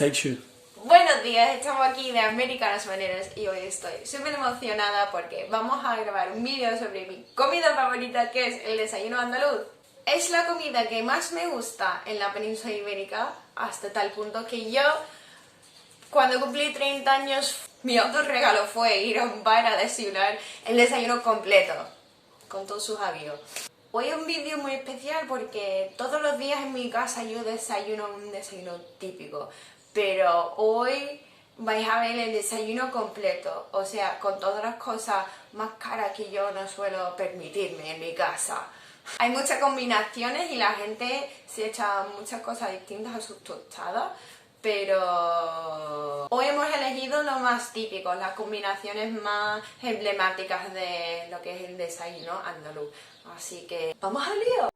Take two. Buenos días, estamos aquí de Americanas Maneras y hoy estoy súper emocionada porque vamos a grabar un vídeo sobre mi comida favorita, que es el desayuno andaluz. Es la comida que más me gusta en la península ibérica, hasta tal punto que yo, cuando cumplí 30 años, mi autorregalo fue ir a un bar a desayunar el desayuno completo, con todos sus amigos. Hoy es un vídeo muy especial porque todos los días en mi casa yo desayuno un desayuno típico, pero hoy vais a ver el desayuno completo, o sea, con todas las cosas más caras que yo no suelo permitirme en mi casa. Hay muchas combinaciones y la gente se echa muchas cosas distintas a sus tostadas, pero hoy hemos elegido lo más típico, las combinaciones más emblemáticas de lo que es el desayuno andaluz. Así que ¡vamos al lío!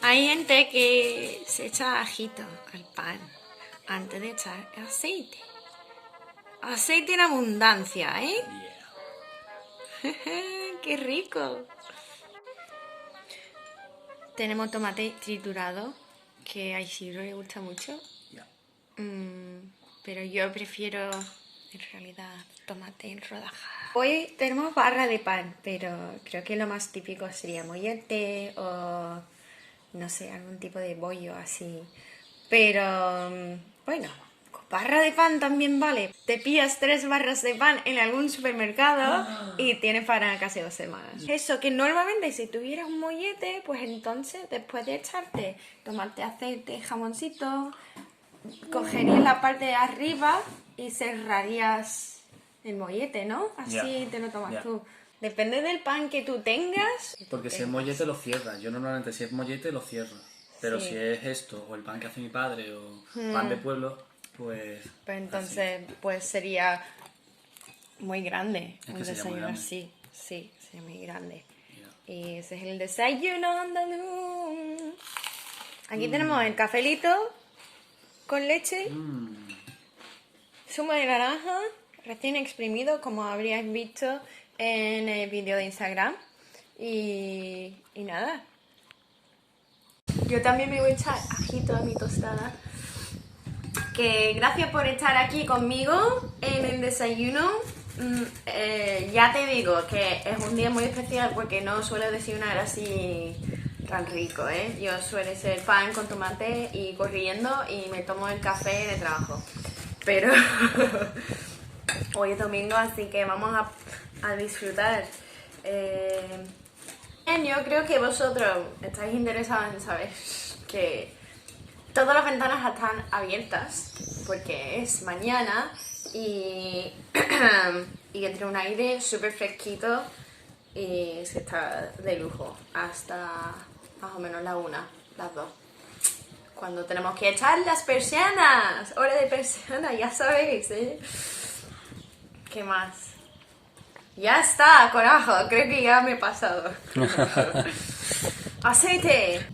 Hay gente que se echa ajito al pan antes de echar aceite. Aceite en abundancia, ¿eh? Yeah. ¡Qué rico! Tenemos tomate triturado, que a Isidro le gusta mucho. Yeah. Pero yo prefiero, en realidad, tomate en rodajas. Hoy tenemos barra de pan, pero creo que lo más típico sería mollete o, no sé, algún tipo de bollo así. Pero, bueno, con barra de pan también vale. Te pillas 3 barras de pan en algún supermercado y tienes para casi 2 semanas. Eso, que normalmente si tuvieras un mollete, pues entonces después de echarte tomate, aceite, jamoncito, cogerías la parte de arriba y cerrarías el mollete, ¿no? Así Yeah. te lo tomas Yeah. tú. Depende del pan que tú tengas. Porque si es mollete lo cierra. Yo normalmente si es mollete lo cierro. Pero Sí. si es esto, o el pan que hace mi padre, o pan de pueblo, pues... Pues entonces, pues sería muy grande. Es que Un sería muy desayuno grande. así, sí, sería muy grande. Yeah. Y ese es el desayuno andaluz. Aquí tenemos el cafelito con leche, zumo de naranja, recién exprimido, como habríais visto en el vídeo de Instagram. Y nada. Yo también me voy a echar ajito a mi tostada. Que gracias por estar aquí conmigo en el desayuno. Ya te digo que es un día muy especial porque no suelo desayunar así tan rico, ¿eh? Yo suele ser pan con tomate y corriendo y me tomo el café en el trabajo. Pero Hoy es domingo, así que vamos a disfrutar. Yo creo que vosotros estáis interesados en saber que todas las ventanas están abiertas porque es mañana y, y entre un aire súper fresquito y se está de lujo hasta más o menos la 1, las 2. Cuando tenemos que echar las persianas, hora de persianas, ya sabéis, ¿eh? ¿Qué más? Ya está, corajo, creo que ya me he pasado. ¡Aceite!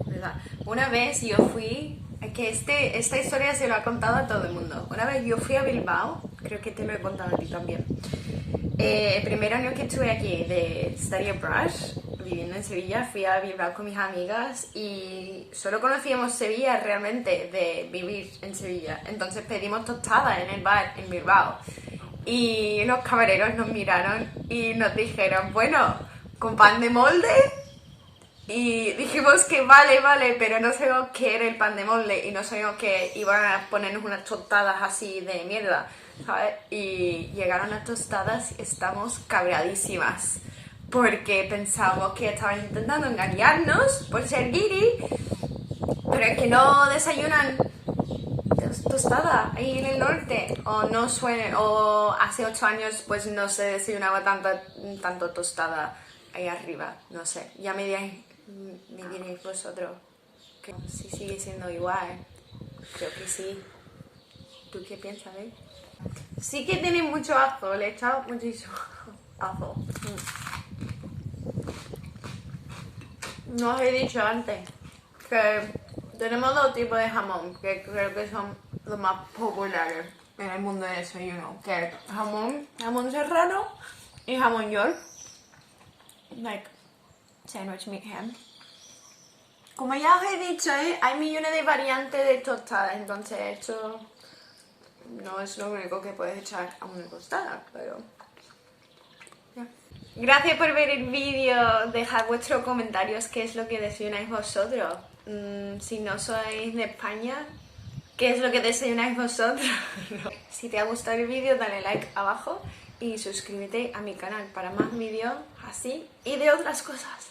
¿Verdad? Una vez yo fui, es que esta historia se lo ha contado a todo el mundo. Una vez yo fui a Bilbao, creo que te lo he contado a ti también. El primer año que estuve aquí de Study Abroad, viviendo en Sevilla, fui a Bilbao con mis amigas y solo conocíamos Sevilla realmente de vivir en Sevilla. Entonces pedimos tostadas en el bar en Bilbao. Y los camareros nos miraron y nos dijeron, bueno, ¿con pan de molde? Y dijimos que vale, pero no sabíamos qué era el pan de molde y no sabíamos que iban a ponernos unas tostadas así de mierda, ¿sabes? Y llegaron las tostadas y estamos cabreadísimas porque pensamos que estaban intentando engañarnos por ser guiri, pero es que no desayunan tostada ahí en el norte, o no suene, o hace 8 años pues no se desayunaba tanto tostada ahí arriba, no sé, ya me diréis vosotros que si sigue siendo igual, creo que sí. ¿Tú qué piensas, Sí que tiene mucho ajo, le he echado muchísimo ajo. No os he dicho antes que tenemos 2 tipos de jamón que creo que son los más populares en el mundo del desayuno, que es jamón serrano y jamón york, like sandwich meat ham. Como ya os he dicho, hay millones de variantes de tostadas, entonces esto no es lo único que puedes echar a una tostada, pero ya. Gracias por ver el vídeo, dejad vuestros comentarios qué es lo que desayunáis vosotros. Si no sois de España, ¿qué es lo que desayunáis vosotros? Si te ha gustado el vídeo, dale like abajo y suscríbete a mi canal para más vídeos así y de otras cosas.